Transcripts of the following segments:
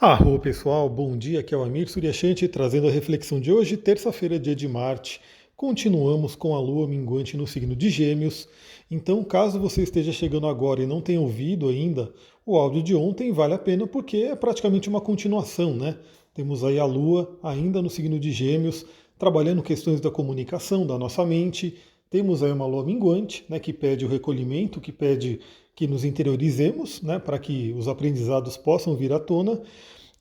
Arro pessoal, bom dia, aqui é o Amir Suryashanti trazendo a reflexão de hoje, terça-feira, dia de Marte. Continuamos com a Lua minguante no signo de Gêmeos. Então, caso você esteja chegando agora e não tenha ouvido ainda o áudio de ontem, vale a pena porque é praticamente uma continuação, né? Temos aí a Lua ainda no signo de Gêmeos, trabalhando questões da comunicação, da nossa mente. Temos aí uma Lua minguante, né, que pede o recolhimento, que pede que nos interiorizemos, né, para que os aprendizados possam vir à tona.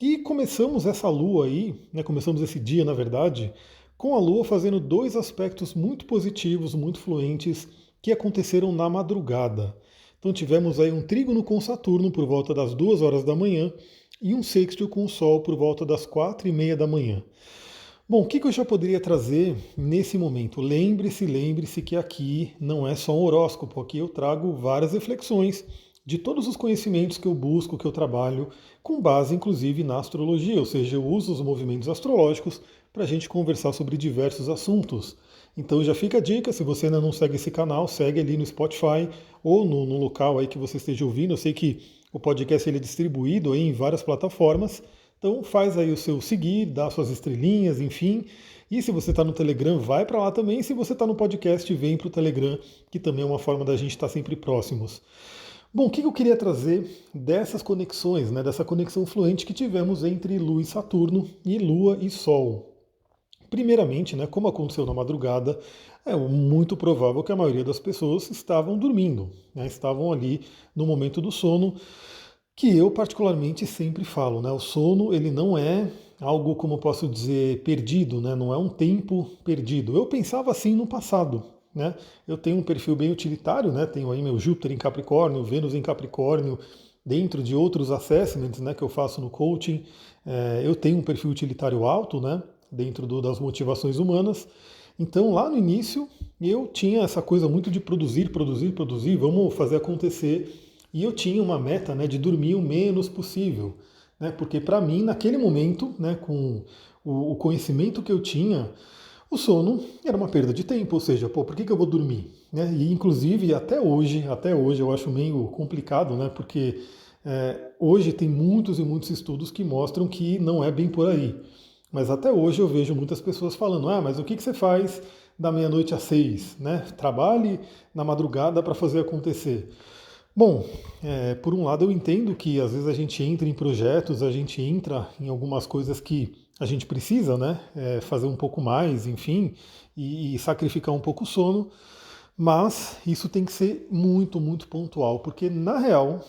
E começamos essa lua aí, né, começamos esse dia, na verdade, com a lua fazendo dois aspectos muito positivos, muito fluentes, que aconteceram na madrugada. Então tivemos aí um trígono com Saturno por volta das 2 horas da manhã e um sextil com o Sol por volta das 4h30 da manhã. Bom, o que eu já poderia trazer nesse momento? Lembre-se que aqui não é só um horóscopo, aqui eu trago várias reflexões de todos os conhecimentos que eu busco, que eu trabalho, com base inclusive na astrologia, ou seja, eu uso os movimentos astrológicos para a gente conversar sobre diversos assuntos. Então já fica a dica, se você ainda não segue esse canal, segue ali no Spotify ou no local aí que você esteja ouvindo. Eu sei que o podcast ele é distribuído aí em várias plataformas, então faz aí o seu seguir, dá suas estrelinhas, enfim. E se você está no Telegram, vai para lá também. Se você está no podcast, vem para o Telegram, que também é uma forma da gente estar sempre próximos. Bom, o que eu queria trazer dessas conexões, né, dessa conexão fluente que tivemos entre Lua e Saturno e Lua e Sol? Primeiramente, né, como aconteceu na madrugada, é muito provável que a maioria das pessoas estavam dormindo, né, estavam ali no momento do sono, que eu particularmente sempre falo, né, o sono ele não é algo, como eu posso dizer, perdido, né, não é um tempo perdido. Eu pensava assim no passado, né, eu tenho um perfil bem utilitário, né, tenho aí meu Júpiter em Capricórnio, Vênus em Capricórnio, dentro de outros assessments, né, que eu faço no coaching, eu tenho um perfil utilitário alto, né, dentro das motivações humanas. Então, lá no início, eu tinha essa coisa muito de produzir, produzir, produzir, vamos fazer acontecer. E eu tinha uma meta, né, de dormir o menos possível, né, porque para mim, naquele momento, né, com o conhecimento que eu tinha, o sono era uma perda de tempo, ou seja, pô, por que eu vou dormir? Né? E inclusive até hoje eu acho meio complicado, né, porque hoje tem muitos e muitos estudos que mostram que não é bem por aí. Mas até hoje eu vejo muitas pessoas falando, mas o que você faz da meia-noite às 6? Né? Trabalhe na madrugada para fazer acontecer. Bom, por um lado eu entendo que às vezes a gente entra em projetos, a gente entra em algumas coisas que a gente precisa, né? Fazer um pouco mais, enfim, e sacrificar um pouco o sono, mas isso tem que ser muito, muito pontual, porque na real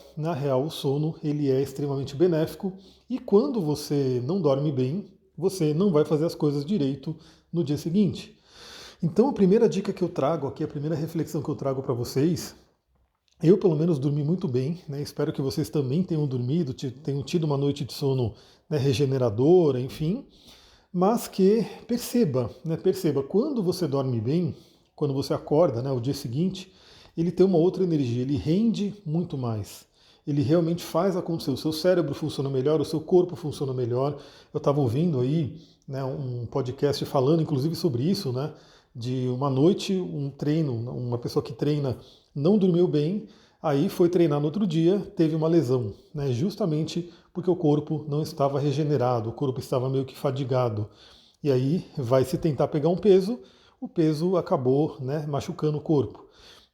o sono ele é extremamente benéfico e quando você não dorme bem, você não vai fazer as coisas direito no dia seguinte. Então a primeira dica que eu trago aqui, a primeira reflexão que eu trago para vocês, eu pelo menos dormi muito bem, né? Espero que vocês também tenham dormido, tenham tido uma noite de sono, né, regeneradora, enfim, mas que perceba, né, perceba, quando você dorme bem, quando você acorda, né, o dia seguinte, ele tem uma outra energia, ele rende muito mais. Ele realmente faz acontecer, o seu cérebro funciona melhor, o seu corpo funciona melhor. Eu estava ouvindo aí, né, um podcast falando inclusive sobre isso, né, de uma noite, um treino, uma pessoa que treina não dormiu bem, aí foi treinar no outro dia, teve uma lesão, né, justamente porque o corpo não estava regenerado, o corpo estava meio que fadigado. E aí vai se tentar pegar um peso, o peso acabou, né, machucando o corpo.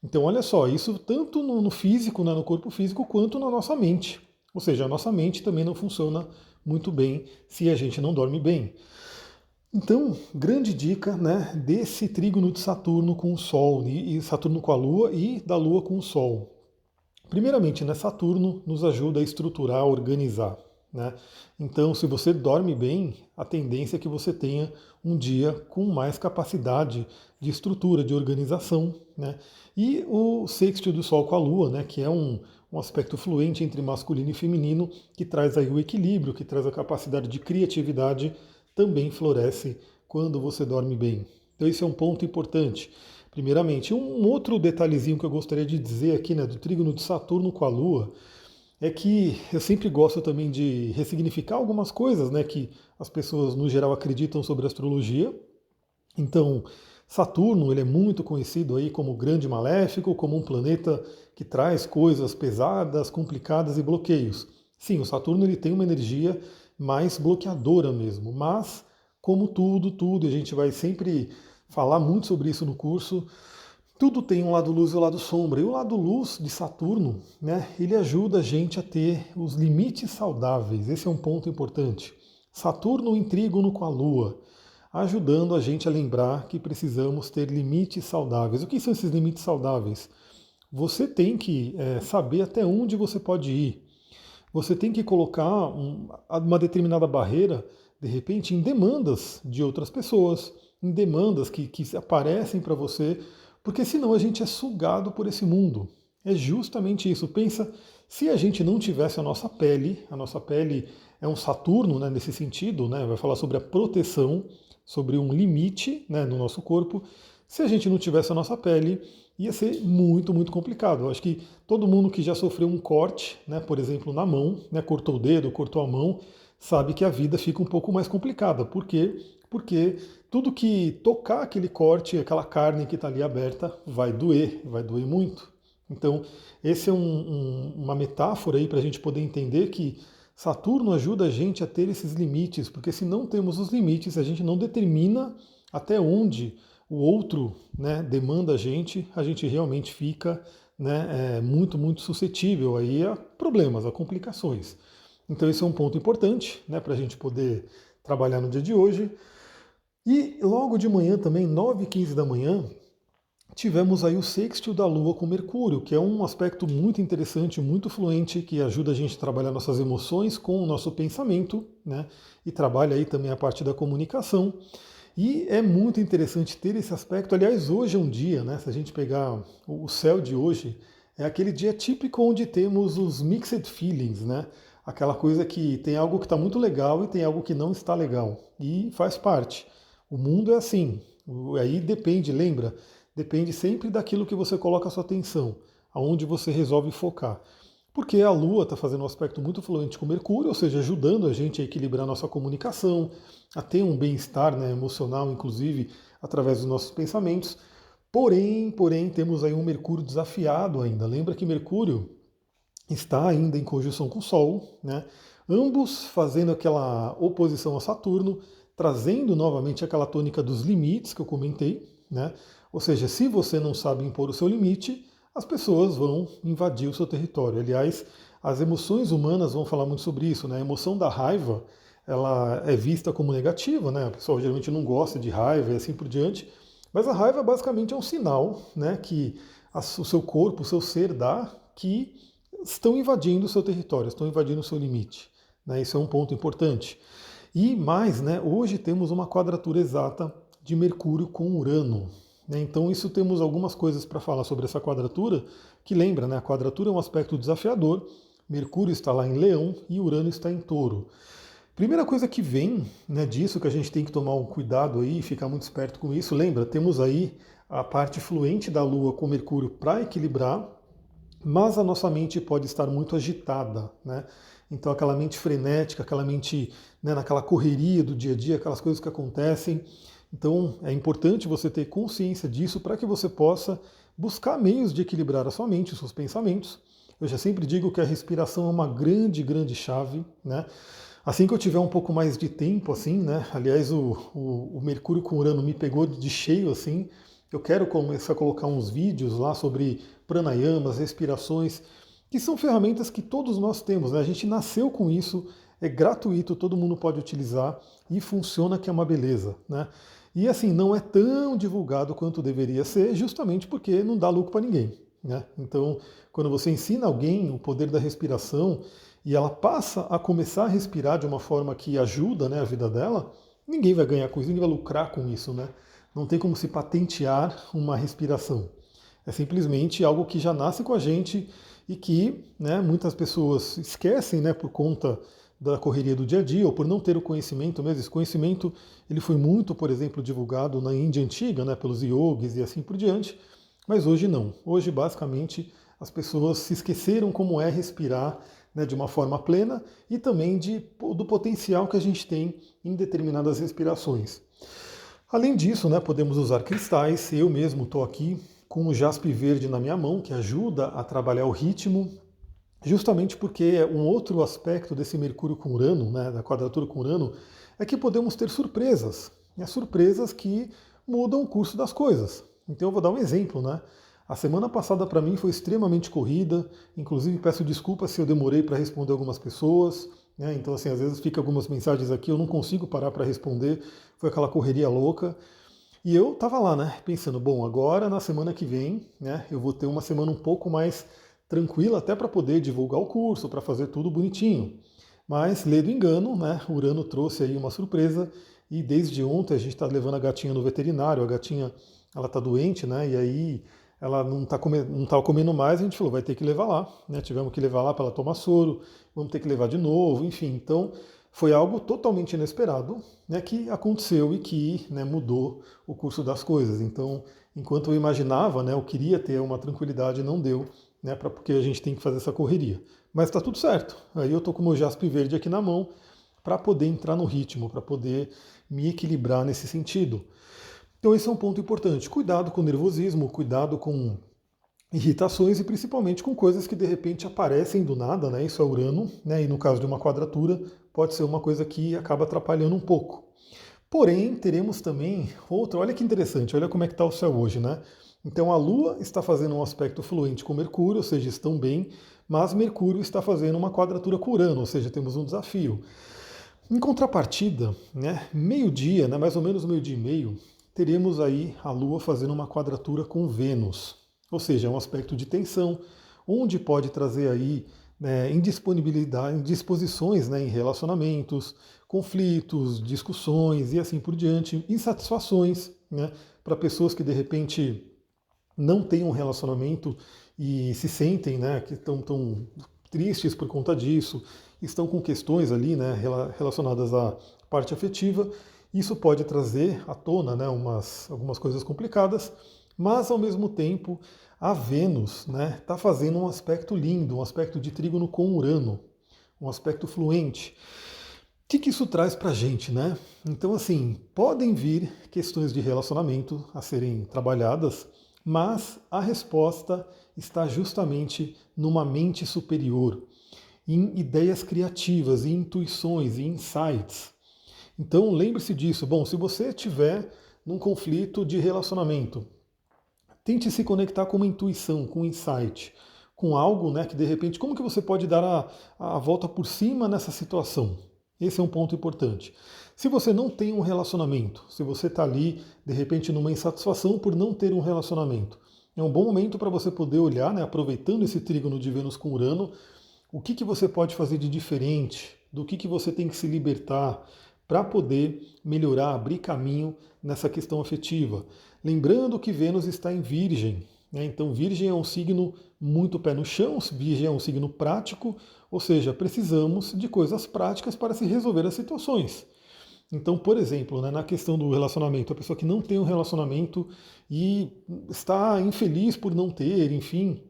Então olha só, isso tanto no físico, né, no corpo físico, quanto na nossa mente. Ou seja, a nossa mente também não funciona muito bem se a gente não dorme bem. Então, grande dica, né, desse trígono de Saturno com o Sol, e Saturno com a Lua e da Lua com o Sol. Primeiramente, né, Saturno nos ajuda a estruturar, a organizar. Né? Então, se você dorme bem, a tendência é que você tenha um dia com mais capacidade de estrutura, de organização. Né? E o sextil do Sol com a Lua, né, que é um aspecto fluente entre masculino e feminino, que traz aí o equilíbrio, que traz a capacidade de criatividade, também floresce quando você dorme bem. Então, esse é um ponto importante. Primeiramente, um outro detalhezinho que eu gostaria de dizer aqui, né, do trígono de Saturno com a Lua, é que eu sempre gosto também de ressignificar algumas coisas, né, que as pessoas no geral acreditam sobre astrologia. Então, Saturno ele é muito conhecido aí como grande maléfico, como um planeta que traz coisas pesadas, complicadas e bloqueios. Sim, o Saturno ele tem uma energia mais bloqueadora mesmo, mas como tudo, e a gente vai sempre falar muito sobre isso no curso, tudo tem um lado luz e um lado sombra. E o lado luz de Saturno, né, ele ajuda a gente a ter os limites saudáveis. Esse é um ponto importante. Saturno em trígono com a Lua, ajudando a gente a lembrar que precisamos ter limites saudáveis. O que são esses limites saudáveis? Você tem que saber até onde você pode ir. Você tem que colocar uma determinada barreira, de repente, em demandas de outras pessoas, em demandas que aparecem para você, porque senão a gente é sugado por esse mundo. É justamente isso. Pensa, se a gente não tivesse a nossa pele é um Saturno, né, nesse sentido, né, vai falar sobre a proteção, sobre um limite, né, no nosso corpo. Se a gente não tivesse a nossa pele, ia ser muito complicado. Eu acho que todo mundo que já sofreu um corte, né, por exemplo, na mão, né, cortou o dedo, cortou a mão, sabe que a vida fica um pouco mais complicada. Por quê? Porque tudo que tocar aquele corte, aquela carne que está ali aberta, vai doer muito. Então, esse é uma metáfora aí para a gente poder entender que Saturno ajuda a gente a ter esses limites, porque se não temos os limites, a gente não determina até onde o outro, né, demanda a gente realmente fica, né, muito suscetível aí a problemas, a complicações. Então esse é um ponto importante, né, para a gente poder trabalhar no dia de hoje. E logo de manhã também, 9h15 da manhã, tivemos aí o sextil da Lua com Mercúrio, que é um aspecto muito interessante, muito fluente, que ajuda a gente a trabalhar nossas emoções com o nosso pensamento, né, e trabalha aí também a parte da comunicação. E é muito interessante ter esse aspecto. Aliás, hoje é um dia, né? Se a gente pegar o céu de hoje, é aquele dia típico onde temos os mixed feelings, né? Aquela coisa que tem algo que está muito legal e tem algo que não está legal. E faz parte. O mundo é assim. Aí depende, lembra? Depende sempre daquilo que você coloca a sua atenção, aonde você resolve focar. Porque a Lua está fazendo um aspecto muito fluente com Mercúrio, ou seja, ajudando a gente a equilibrar nossa comunicação, a ter um bem-estar, né, emocional, inclusive, através dos nossos pensamentos. Porém, temos aí um Mercúrio desafiado ainda. Lembra que Mercúrio está ainda em conjunção com o Sol, né? Ambos fazendo aquela oposição a Saturno, trazendo novamente aquela tônica dos limites que eu comentei, né? Ou seja, se você não sabe impor o seu limite, as pessoas vão invadir o seu território. Aliás, as emoções humanas vão falar muito sobre isso, né? A emoção da raiva, ela é vista como negativa, né? O pessoal geralmente não gosta de raiva e assim por diante, mas a raiva basicamente é um sinal, né, que o seu corpo, o seu ser dá que estão invadindo o seu território, estão invadindo o seu limite. Né? Isso é um ponto importante. E mais, né, hoje temos uma quadratura exata de Mercúrio com Urano. Né? Então, isso temos algumas coisas para falar sobre essa quadratura, que lembra, né, a quadratura é um aspecto desafiador, Mercúrio está lá em Leão e Urano está em Touro. Primeira coisa que vem, né, disso, que a gente tem que tomar um cuidado aí, ficar muito esperto com isso, lembra, temos aí a parte fluente da Lua com Mercúrio para equilibrar, mas a nossa mente pode estar muito agitada, né? Então aquela mente frenética, aquela mente, né, naquela correria do dia a dia, aquelas coisas que acontecem. Então é importante você ter consciência disso para que você possa buscar meios de equilibrar a sua mente, os seus pensamentos. Eu já sempre digo que a respiração é uma grande chave, né? Assim que eu tiver um pouco mais de tempo, assim, né? Aliás, o Mercúrio com Urano me pegou de cheio, assim. Eu quero começar a colocar uns vídeos lá sobre pranayamas, respirações, que são ferramentas que todos nós temos, né? A gente nasceu com isso, é gratuito, todo mundo pode utilizar e funciona que é uma beleza, né? E assim, não é tão divulgado quanto deveria ser, justamente porque não dá lucro para ninguém, né? Então, quando você ensina alguém o poder da respiração e ela passa a começar a respirar de uma forma que ajuda, né, a vida dela, ninguém vai ganhar com isso, ninguém vai lucrar com isso, né? Não tem como se patentear uma respiração. É simplesmente algo que já nasce com a gente e que, né, muitas pessoas esquecem, né, por conta da correria do dia a dia ou por não ter o conhecimento mesmo. Esse conhecimento ele foi muito, por exemplo, divulgado na Índia antiga, né, pelos yogis e assim por diante, mas hoje não. Hoje, basicamente, as pessoas se esqueceram como é respirar, né, de uma forma plena e também do potencial que a gente tem em determinadas respirações. Além disso, né, podemos usar cristais. Eu mesmo estou aqui com o jaspe verde na minha mão, que ajuda a trabalhar o ritmo. justamente porque um outro aspecto desse Mercúrio com Urano, né, da quadratura com Urano, é que podemos ter surpresas, né, surpresas que mudam o curso das coisas. Então eu vou dar um exemplo, né? A semana passada para mim foi extremamente corrida, inclusive peço desculpas se eu demorei para responder algumas pessoas, né? Então assim, às vezes fica algumas mensagens aqui, eu não consigo parar para responder, foi aquela correria louca. E eu tava lá, né, pensando, bom, agora na semana que vem, né, eu vou ter uma semana um pouco mais tranquila até para poder divulgar o curso, para fazer tudo bonitinho. Mas, lê do engano, né, o Urano trouxe aí uma surpresa e desde ontem a gente está levando a gatinha no veterinário, a gatinha, ela tá doente, né, e aí ela não tá comendo mais, a gente falou, vai ter que levar lá, né, tivemos que levar lá para ela tomar soro, vamos ter que levar de novo, enfim, então foi algo totalmente inesperado, né, que aconteceu e que, né, mudou o curso das coisas. Então, enquanto eu imaginava, né, eu queria ter uma tranquilidade, não deu, né, porque a gente tem que fazer essa correria. Mas está tudo certo. Aí eu tô com o meu jaspe verde aqui na mão para poder entrar no ritmo, para poder me equilibrar nesse sentido. Então esse é um ponto importante. Cuidado com o nervosismo, cuidado com irritações e principalmente com coisas que de repente aparecem do nada, né? Isso é Urano, né? E no caso de uma quadratura, pode ser uma coisa que acaba atrapalhando um pouco. Porém, teremos também outra, olha que interessante, olha como é que está o céu hoje, né? Então a Lua está fazendo um aspecto fluente com Mercúrio, ou seja, estão bem, mas Mercúrio está fazendo uma quadratura com Urano, ou seja, temos um desafio. Em contrapartida, né, meio-dia, né, mais ou menos meio-dia e meio, teremos aí a Lua fazendo uma quadratura com Vênus, ou seja, é um aspecto de tensão, onde pode trazer aí indisponibilidade, indisposições, né, em relacionamentos, conflitos, discussões e assim por diante, insatisfações, né, para pessoas que de repente não têm um relacionamento e se sentem, né, que estão tão tristes por conta disso, estão com questões ali, né, relacionadas à parte afetiva. Isso pode trazer à tona, né, algumas coisas complicadas, mas ao mesmo tempo a Vênus, né, está fazendo um aspecto lindo, um aspecto de trígono com Urano, um aspecto fluente. O que isso traz para a gente, né? Então, assim, podem vir questões de relacionamento a serem trabalhadas, mas a resposta está justamente numa mente superior, em ideias criativas, em intuições, em insights. Então, lembre-se disso. Bom, se você estiver num conflito de relacionamento, tente se conectar com uma intuição, com um insight, com algo, né, que de repente, como que você pode dar a volta por cima nessa situação? Esse é um ponto importante. Se você não tem um relacionamento, se você está ali, de repente, numa insatisfação por não ter um relacionamento, é um bom momento para você poder olhar, né, aproveitando esse trígono de Vênus com Urano, o que você pode fazer de diferente, do que você tem que se libertar para poder melhorar, abrir caminho nessa questão afetiva. Lembrando que Vênus está em Virgem, né? Então Virgem é um signo muito pé no chão, Virgem é um signo prático, ou seja, precisamos de coisas práticas para se resolver as situações. Então, por exemplo, né, na questão do relacionamento, a pessoa que não tem um relacionamento e está infeliz por não ter, enfim,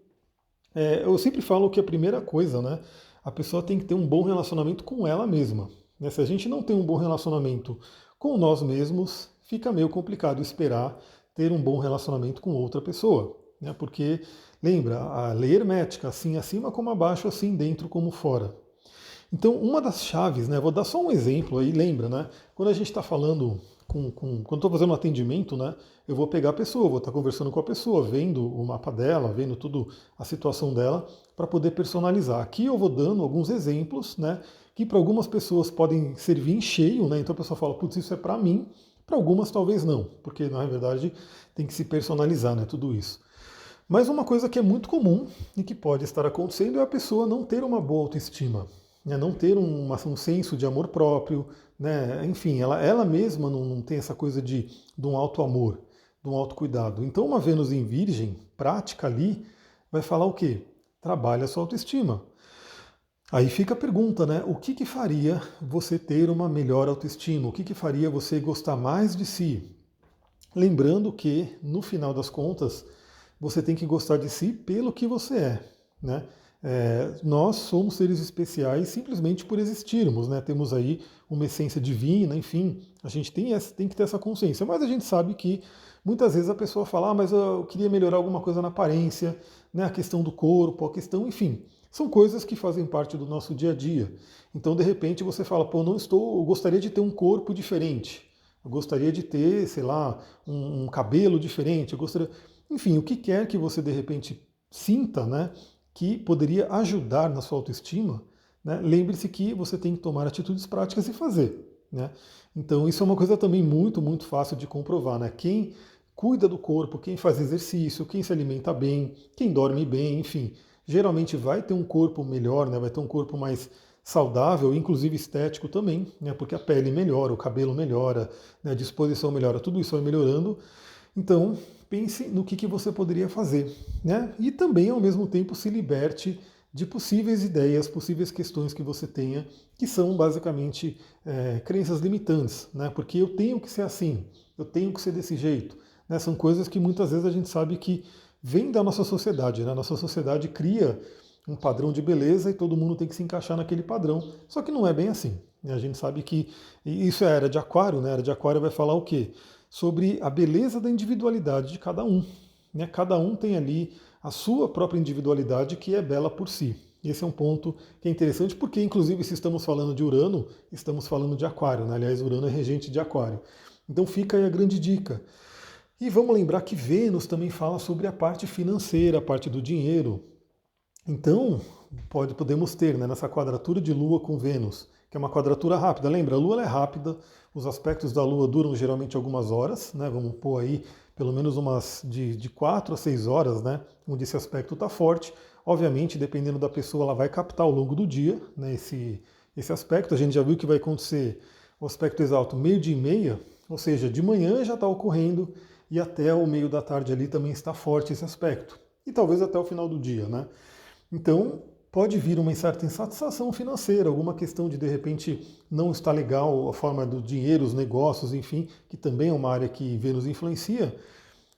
eu sempre falo que a primeira coisa, né, a pessoa tem que ter um bom relacionamento com ela mesma. Né? Se a gente não tem um bom relacionamento com nós mesmos, fica meio complicado esperar ter um bom relacionamento com outra pessoa. Né? Porque, lembra, a lei hermética, assim acima como abaixo, assim dentro como fora. Então, uma das chaves, né, vou dar só um exemplo aí, lembra, né? Quando a gente está falando quando estou fazendo um atendimento, né, eu vou pegar a pessoa, vou estar conversando com a pessoa, vendo o mapa dela, vendo tudo a situação dela, para poder personalizar. Aqui eu vou dando alguns exemplos, né, que para algumas pessoas podem servir em cheio, né? Então a pessoa fala, putz, isso é para mim, para algumas talvez não, porque na verdade tem que se personalizar, né, tudo isso. Mas uma coisa que é muito comum e que pode estar acontecendo é a pessoa não ter uma boa autoestima, né, não ter um senso de amor próprio, né, enfim, ela mesma não tem essa coisa de um auto-amor, de um autocuidado. Então uma Vênus em Virgem, prática ali, vai falar o quê? Trabalha a sua autoestima. Aí fica a pergunta, né? O que faria você ter uma melhor autoestima? O que faria você gostar mais de si? Lembrando que, no final das contas, você tem que gostar de si pelo que você é, né? Nós somos seres especiais simplesmente por existirmos, né? Temos aí uma essência divina, enfim, a gente tem que ter essa consciência, mas a gente sabe que muitas vezes a pessoa fala, mas eu queria melhorar alguma coisa na aparência, né? A questão do corpo, a questão, enfim. São coisas que fazem parte do nosso dia a dia. Então, de repente, você fala, pô, não estou, eu gostaria de ter um corpo diferente. Eu gostaria de ter, sei lá, um cabelo diferente. Eu gostaria, enfim, o que quer que você de repente sinta, né, que poderia ajudar na sua autoestima, né, lembre-se que você tem que tomar atitudes práticas e fazer. Né? Então isso é uma coisa também muito, muito fácil de comprovar. Né? Quem cuida do corpo, quem faz exercício, quem se alimenta bem, quem dorme bem, enfim, geralmente vai ter um corpo melhor, né? Vai ter um corpo mais saudável, inclusive estético também, né? Porque a pele melhora, o cabelo melhora, né? A disposição melhora, tudo isso vai melhorando. Então, pense no que você poderia fazer, né? E também, ao mesmo tempo, se liberte de possíveis ideias, possíveis questões que você tenha, que são basicamente crenças limitantes, né? Porque eu tenho que ser assim, eu tenho que ser desse jeito, né? São coisas que muitas vezes a gente sabe que vem da nossa sociedade, né? A nossa sociedade cria um padrão de beleza e todo mundo tem que se encaixar naquele padrão, só que não é bem assim, né? A gente sabe que e isso é a era de Aquário, né? A era de Aquário vai falar o quê? Sobre a beleza da individualidade de cada um. Né? Cada um tem ali a sua própria individualidade que é bela por si. Esse é um ponto que é interessante porque, inclusive, se estamos falando de Urano, estamos falando de Aquário. Né? Aliás, Urano é regente de Aquário. Então fica aí a grande dica. E vamos lembrar que Vênus também fala sobre a parte financeira, a parte do dinheiro. Então, podemos ter, né, nessa quadratura de Lua com Vênus, que é uma quadratura rápida. Lembra, a Lua ela é rápida, os aspectos da Lua duram geralmente algumas horas, né, vamos pôr aí pelo menos umas de 4 a 6 horas, né, onde esse aspecto está forte. Obviamente, dependendo da pessoa, ela vai captar ao longo do dia, né, esse aspecto. A gente já viu que vai acontecer o aspecto exalto meio-dia e meia, ou seja, de manhã já está ocorrendo e até o meio da tarde ali também está forte esse aspecto. E talvez até o final do dia, né? Então, pode vir uma certa insatisfação financeira, alguma questão de repente não está legal a forma do dinheiro, os negócios, enfim, que também é uma área que Vênus influencia,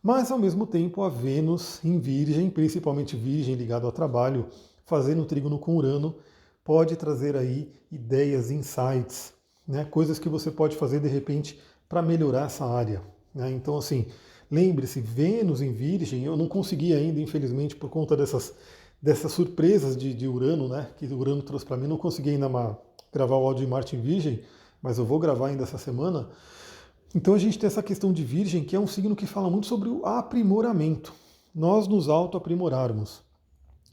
mas ao mesmo tempo a Vênus em Virgem, principalmente Virgem ligado ao trabalho, fazendo trígono com Urano, pode trazer aí ideias, insights, né, coisas que você pode fazer de repente para melhorar essa área. Né? Então, assim, lembre-se, Vênus em Virgem, eu não consegui ainda, infelizmente, por conta dessas surpresas de Urano, né, que o Urano trouxe para mim. Não consegui ainda gravar o áudio de Marte em Virgem, mas eu vou gravar ainda essa semana. Então a gente tem essa questão de Virgem, que é um signo que fala muito sobre o aprimoramento, nós nos auto-aprimorarmos.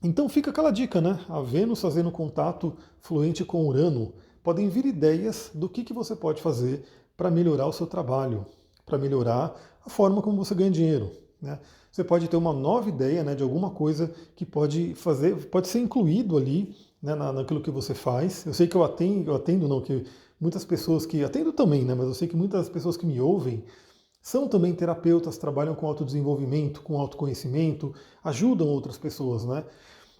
Então fica aquela dica, né? A Vênus fazendo contato fluente com Urano, podem vir ideias do que você pode fazer para melhorar o seu trabalho, para melhorar a forma como você ganha dinheiro. Né? Você pode ter uma nova ideia, né, de alguma coisa que pode ser incluído ali, né, naquilo que você faz. Eu sei que eu atendo não, que muitas pessoas que atendo também, né, mas eu sei que muitas pessoas que me ouvem são também terapeutas, trabalham com autodesenvolvimento, com autoconhecimento, ajudam outras pessoas, né?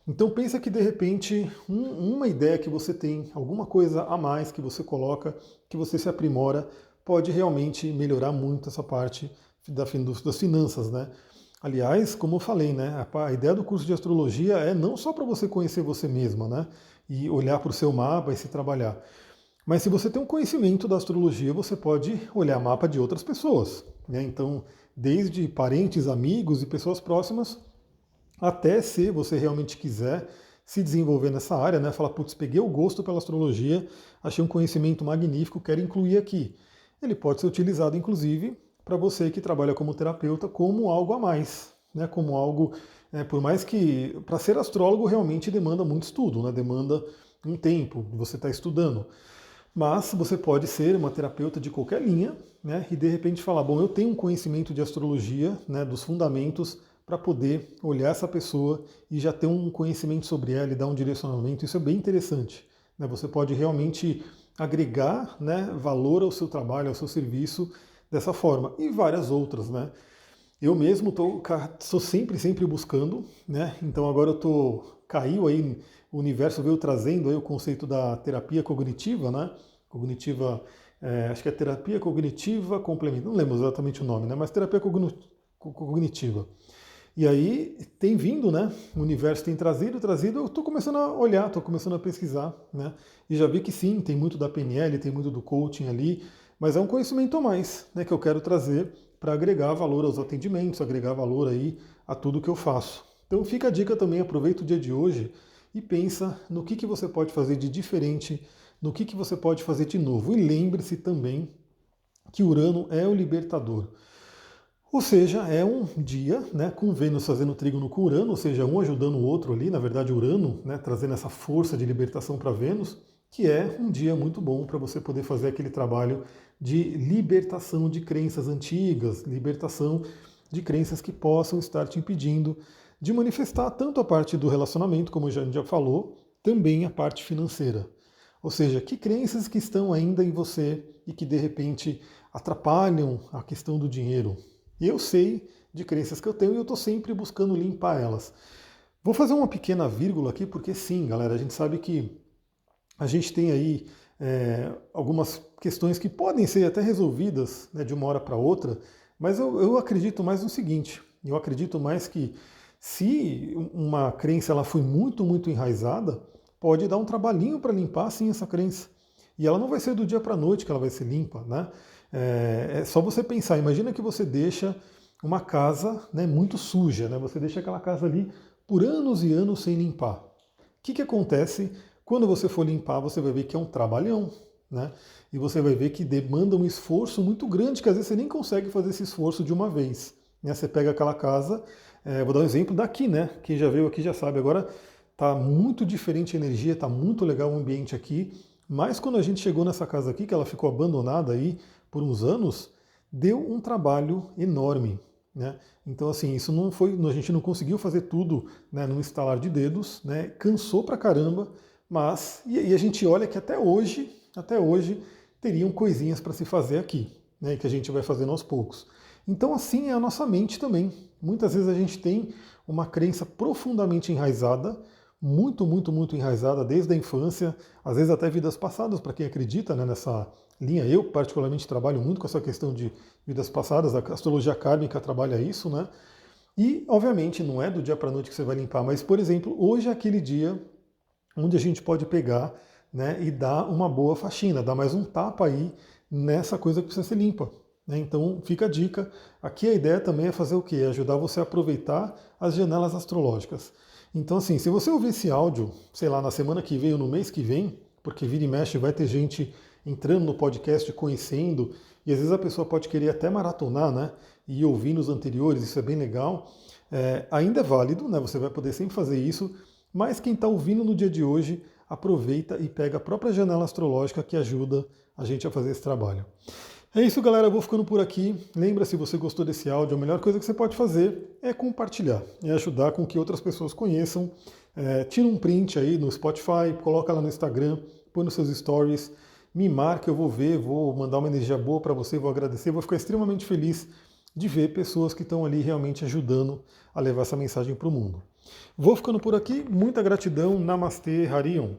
Então pensa que de repente uma ideia que você tem, alguma coisa a mais que você coloca, que você se aprimora, pode realmente melhorar muito essa parte das finanças, né? Aliás, como eu falei, né, a ideia do curso de astrologia é não só para você conhecer você mesma, né, e olhar para o seu mapa e se trabalhar, mas se você tem um conhecimento da astrologia, você pode olhar mapa de outras pessoas, né? Então, desde parentes, amigos e pessoas próximas, até se você realmente quiser se desenvolver nessa área, né, falar, putz, peguei o gosto pela astrologia, achei um conhecimento magnífico, quero incluir aqui. Ele pode ser utilizado, inclusive, para você que trabalha como terapeuta, como algo a mais, né? Como algo, por mais que para ser astrólogo realmente demanda muito estudo, né? Demanda um tempo, você está estudando. Mas você pode ser uma terapeuta de qualquer linha, né? E de repente falar, bom, eu tenho um conhecimento de astrologia, né? Dos fundamentos para poder olhar essa pessoa e já ter um conhecimento sobre ela e dar um direcionamento. Isso é bem interessante, né? Você pode realmente agregar, né, valor ao seu trabalho, ao seu serviço dessa forma, e várias outras, né? Eu mesmo estou sempre buscando, né? Então agora caiu aí, o universo veio trazendo aí o conceito da terapia cognitiva, né? Cognitiva, acho que é terapia cognitiva complementar, não lembro exatamente o nome, né? Mas terapia cognitiva. E aí tem vindo, né? O universo tem trazido, eu estou começando a olhar, estou começando a pesquisar, né? E já vi que sim, tem muito da PNL, tem muito do coaching ali, mas é um conhecimento a mais, né, que eu quero trazer para agregar valor aos atendimentos, agregar valor aí a tudo que eu faço. Então fica a dica também, aproveita o dia de hoje e pensa no que você pode fazer de diferente, no que você pode fazer de novo. E lembre-se também que Urano é o libertador. Ou seja, é um dia, né, com Vênus fazendo trígono com Urano, ou seja, um ajudando o outro ali, na verdade Urano, né, trazendo essa força de libertação para Vênus, que é um dia muito bom para você poder fazer aquele trabalho de libertação de crenças antigas, libertação de crenças que possam estar te impedindo de manifestar tanto a parte do relacionamento, como a gente já falou, também a parte financeira. Ou seja, que crenças que estão ainda em você e que de repente atrapalham a questão do dinheiro. E eu sei de crenças que eu tenho e eu estou sempre buscando limpar elas. Vou fazer uma pequena vírgula aqui, porque sim, galera, a gente sabe que a gente tem aí algumas questões que podem ser até resolvidas, né, de uma hora para outra, mas eu acredito mais no seguinte, eu acredito mais que se uma crença ela foi muito, muito enraizada, pode dar um trabalhinho para limpar sim essa crença. E ela não vai ser do dia para a noite que ela vai ser limpa, né? É só você pensar, imagina que você deixa uma casa, né, muito suja, né? Você deixa aquela casa ali por anos e anos sem limpar. O que acontece? Quando você for limpar, você vai ver que é um trabalhão, né? E você vai ver que demanda um esforço muito grande, que às vezes você nem consegue fazer esse esforço de uma vez. Né? Você pega aquela casa, vou dar um exemplo daqui, né? Quem já veio aqui já sabe, agora tá muito diferente a energia, tá muito legal o ambiente aqui, mas quando a gente chegou nessa casa aqui, que ela ficou abandonada aí por uns anos, deu um trabalho enorme. Né? Então, assim, isso não foi, a gente não conseguiu fazer tudo, né, num estalar de dedos, né? Cansou pra caramba, mas e a gente olha que até hoje teriam coisinhas para se fazer aqui, né, que a gente vai fazendo aos poucos. Então, assim é a nossa mente também. Muitas vezes a gente tem uma crença profundamente enraizada, muito, muito, muito enraizada desde a infância, às vezes até vidas passadas, para quem acredita, né, nessa linha. Eu, particularmente, trabalho muito com essa questão de vidas passadas, a astrologia kármica trabalha isso, né? E, obviamente, não é do dia para a noite que você vai limpar, mas, por exemplo, hoje é aquele dia onde a gente pode pegar, né, e dar uma boa faxina, dar mais um tapa aí nessa coisa que precisa ser limpa. Né? Então fica a dica. Aqui a ideia também é fazer o quê? É ajudar você a aproveitar as janelas astrológicas. Então assim, se você ouvir esse áudio, sei lá, na semana que vem ou no mês que vem, porque vira e mexe vai ter gente entrando no podcast, conhecendo, e às vezes a pessoa pode querer até maratonar, né? E ouvir nos anteriores, isso é bem legal. Ainda é válido, né? Você vai poder sempre fazer isso, mas quem está ouvindo no dia de hoje, aproveita e pega a própria janela astrológica que ajuda a gente a fazer esse trabalho. É isso, galera. Eu vou ficando por aqui. Lembra, se você gostou desse áudio, a melhor coisa que você pode fazer é compartilhar, é ajudar com que outras pessoas conheçam. Tira um print aí no Spotify, coloca lá no Instagram, põe nos seus stories, me marca, eu vou ver, vou mandar uma energia boa para você, vou agradecer, vou ficar extremamente feliz de ver pessoas que estão ali realmente ajudando a levar essa mensagem para o mundo. Vou ficando por aqui, muita gratidão, Namastê, Harion.